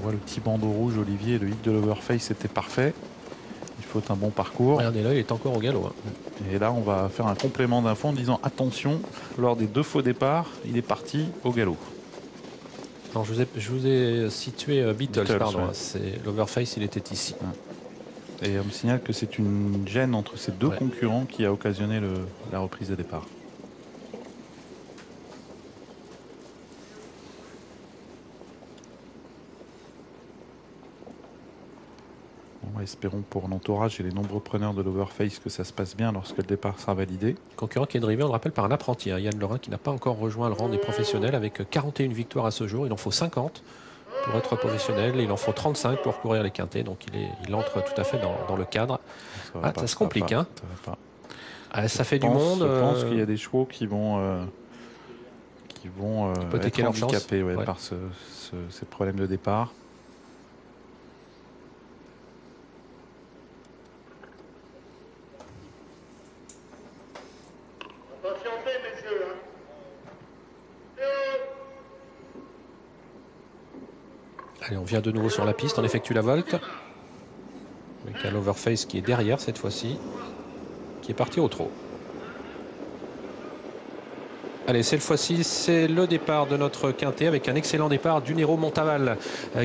voit le petit bandeau rouge, Olivier, le hit de l'overface était parfait. Il faut un bon parcours. Regardez là, il est encore au galop. Hein. Et là, on va faire un complément d'info en disant attention, lors des 2 faux départs, il est parti au galop. Non, je vous ai situé Beatles, pardon. Ouais. C'est l'overface, il était ici. Ouais. Et on me signale que c'est une gêne entre ces 2 concurrents qui a occasionné la reprise des départs. Espérons pour l'entourage et les nombreux preneurs de l'overface que ça se passe bien lorsque le départ sera validé. Concurrent qui est drivé, on le rappelle, par un apprenti, hein, Yann Lorrain, qui n'a pas encore rejoint le rang des professionnels avec 41 victoires à ce jour. Il en faut 50 pour être professionnel. Il en faut 35 pour courir les quintés. Donc il entre tout à fait dans le cadre. Ça se complique. Hein. Ça fait du monde. Je pense qu'il y a des chevaux qui vont être handicapés par ces problèmes de départ. Allez, on vient de nouveau sur la piste, on effectue la volte. Avec un overface qui est derrière cette fois-ci, qui est parti au trot. Allez, cette fois-ci, c'est le départ de notre quintet avec un excellent départ d'Unero Montaval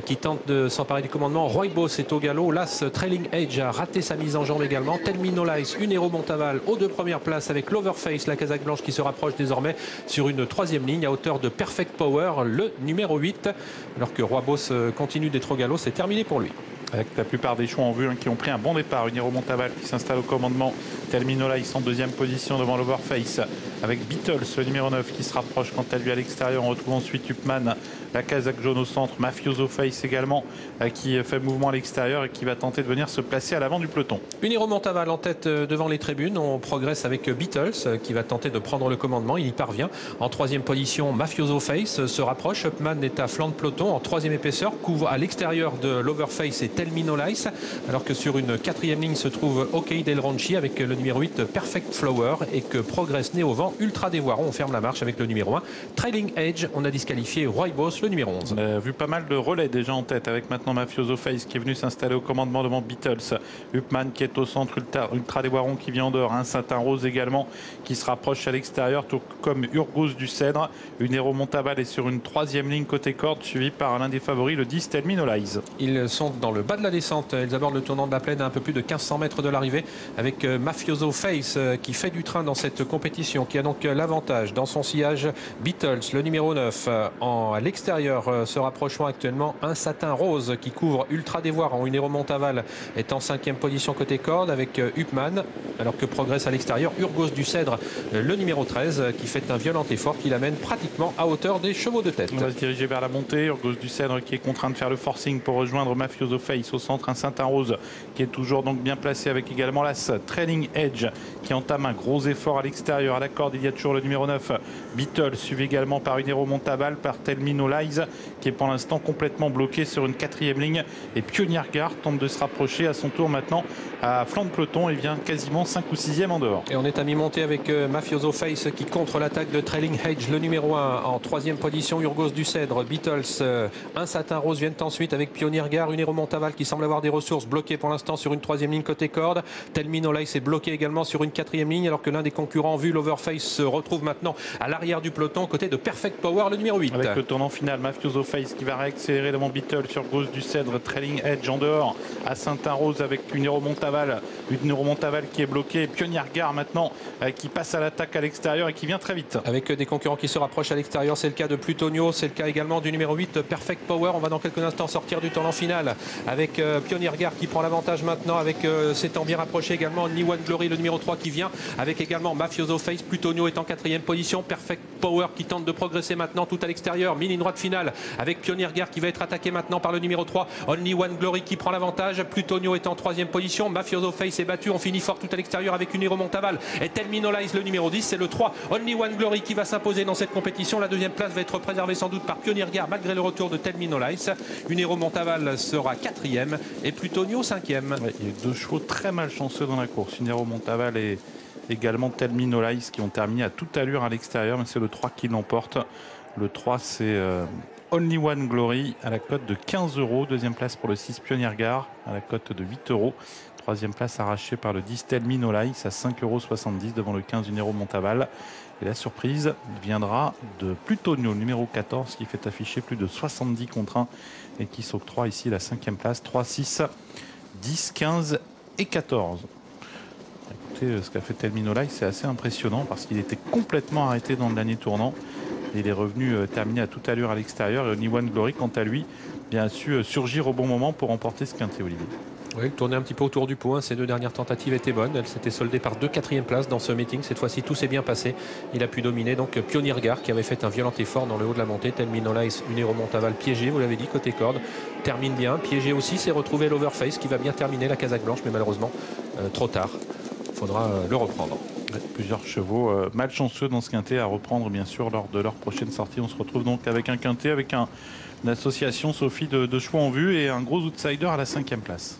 qui tente de s'emparer du commandement. Roybos est au galop. Las Trailing Edge a raté sa mise en jambe également. Telmino Lice, Unero Montaval aux 2 premières places avec l'Overface, la casaque blanche qui se rapproche désormais sur une 3e ligne à hauteur de Perfect Power, le numéro 8. Alors que Roybos continue d'être au galop, c'est terminé pour lui. Avec la plupart des chevaux en vue qui ont pris un bon départ. Unero Montaval qui s'installe au commandement. Telmino Lice en 2e position devant l'Overface. Avec Beatles, le numéro 9 qui se rapproche quant à lui à l'extérieur. On retrouve ensuite Upman, la casaque jaune au centre. Mafioso Face également qui fait mouvement à l'extérieur et qui va tenter de venir se placer à l'avant du peloton. Unero Montaval en tête devant les tribunes. On progresse avec Beatles qui va tenter de prendre le commandement. Il y parvient. En 3e position, Mafioso Face se rapproche. Upman est à flanc de peloton en 3e épaisseur. Couvre à l'extérieur de l'Overface et Telmino Lice. Alors que sur une 4e ligne se trouve OK Del Ronchi avec le numéro 8 Perfect Flower et que progresse Né au vent Ultra Dévoiron. On ferme la marche avec le numéro 1 Trailing Edge. On a disqualifié Roybos, le numéro 11. On a vu pas mal de relais déjà en tête avec maintenant Mafioso Face qui est venu s'installer au commandement devant Beatles. Upman qui est au centre, Ultra Dévoiron qui vient en dehors. Satin Rose également qui se rapproche à l'extérieur, tout comme Urgos du Cèdre. Unero Montaval est sur une 3e ligne côté corde suivi par l'un des favoris, le 10 Telmino Lice. Ils sont dans le bas de la descente. Ils abordent le tournant de la plaine à un peu plus de 1500 mètres de l'arrivée avec Mafioso Face qui fait du train dans cette compétition, qui a donc l'avantage dans son sillage. Beatles, le numéro 9, à l'extérieur se rapprochant actuellement. Satin Rose qui couvre Ultra Dévoiron. Unero Montaval est en 5e position côté corde avec Upman, alors que progresse à l'extérieur Urgos du Cèdre, le numéro 13, qui fait un violent effort qui l'amène pratiquement à hauteur des chevaux de tête. On va se diriger vers la montée. Urgos du Cèdre qui est contraint de faire le forcing pour rejoindre Mafioso Face au centre. Satin Rose qui est toujours donc bien placé avec également Las Trailing Edge qui entame un gros effort à l'extérieur. À la corde, il y a toujours le numéro 9 Beatles, suivi également par Unero Montaval, par Telmino Lice qui est pour l'instant complètement bloqué sur une 4e ligne. Et Pioneer Guard tente de se rapprocher à son tour maintenant à flanc de peloton. Il vient quasiment 5 ou 6e en dehors. Et on est à mi-montée avec Mafioso Face qui contre l'attaque de Trailing Edge, le numéro 1 en 3e position. Urgos du Cèdre, Beatles, Satin Rose viennent ensuite avec Pioneer Guard. Unero Montaval qui semble avoir des ressources, bloqué pour l'instant sur une 3e ligne côté corde. Telmino Lice est bloqué également sur une 4e ligne, alors que l'un des concurrents, vu l'Overface, se retrouve maintenant à l'arrière du peloton côté de Perfect Power, le numéro 8. Avec le tournant final, Mafioso Face qui va réaccélérer devant Beatles, Urgos du Cèdre, Trailing Edge en dehors à Satin Rose avec Unero Montaval qui est bloqué. Pioneer Guard maintenant qui passe à l'attaque à l'extérieur et qui vient très vite. Avec des concurrents qui se rapprochent à l'extérieur, c'est le cas de Plutonio, c'est le cas également du numéro 8 Perfect Power. On va dans quelques instants sortir du tournant final avec Pioneer Guard qui prend l'avantage maintenant avec s'étant bien rapproché également Only One Glory, le numéro 3 qui vient avec également Mafioso Face. Plutonio est en 4e position. Perfect Power qui tente de progresser maintenant tout à l'extérieur. Mini droite finale avec Pioneer Guard qui va être attaqué maintenant par le numéro 3 Only One Glory qui prend l'avantage. Plutonio est en 3e position. Mafioso Face est battu. On finit fort tout à l'extérieur avec Unero Montaval et Telmino Lice, le numéro 10. C'est le 3 Only One Glory qui va s'imposer dans cette compétition. La 2e place va être préservée sans doute par Pioneer Guard malgré le retour de Telmino Lice. Unero Montaval sera 4e et Plutonio 5e. Ouais, il y a 2 chevaux très malchanceux dans la course. Unero Montaval et également Telmino Lice qui ont terminé à toute allure à l'extérieur, mais c'est le 3 qui l'emporte. Le 3, c'est Only One Glory à la cote de 15 €. Deuxième place pour le 6 Pionnier Gare à la cote de 8 €. Troisième place arrachée par le 10 Tell Me No Lies à 5,70 € devant le 15 Unero Montaval. Et la surprise viendra de Plutonio, le numéro 14, qui fait afficher plus de 70 contre 1 et qui s'octroie ici la 5e place. 3, 6, 10, 15 et 14. Écoutez, ce qu'a fait Tell Me No Lies, c'est assez impressionnant parce qu'il était complètement arrêté dans le dernier tournant. Et il est revenu terminer à toute allure à l'extérieur. Et Only One Glory, quant à lui, bien su surgir au bon moment pour remporter ce quintet, Olivier. Oui, il tournait un petit peu autour du pot. Ses deux dernières tentatives étaient bonnes. Elle s'était soldée par 2 quatrièmes places dans ce meeting. Cette fois-ci, tout s'est bien passé. Il a pu dominer. Donc, Pionnier Gare qui avait fait un violent effort dans le haut de la montée. Tell Me No Lies, Unero Montaval piégé, vous l'avez dit, côté corde. Termine bien. Piégé aussi, s'est retrouvé l'Overface qui va bien terminer la Casaque Blanche, mais malheureusement, trop tard. Il faudra le reprendre. Plusieurs chevaux malchanceux dans ce quintet à reprendre, bien sûr, lors de leur prochaine sortie. On se retrouve donc avec un quintet, avec une association, Sophie, de chevaux en vue et un gros outsider à la 5e place.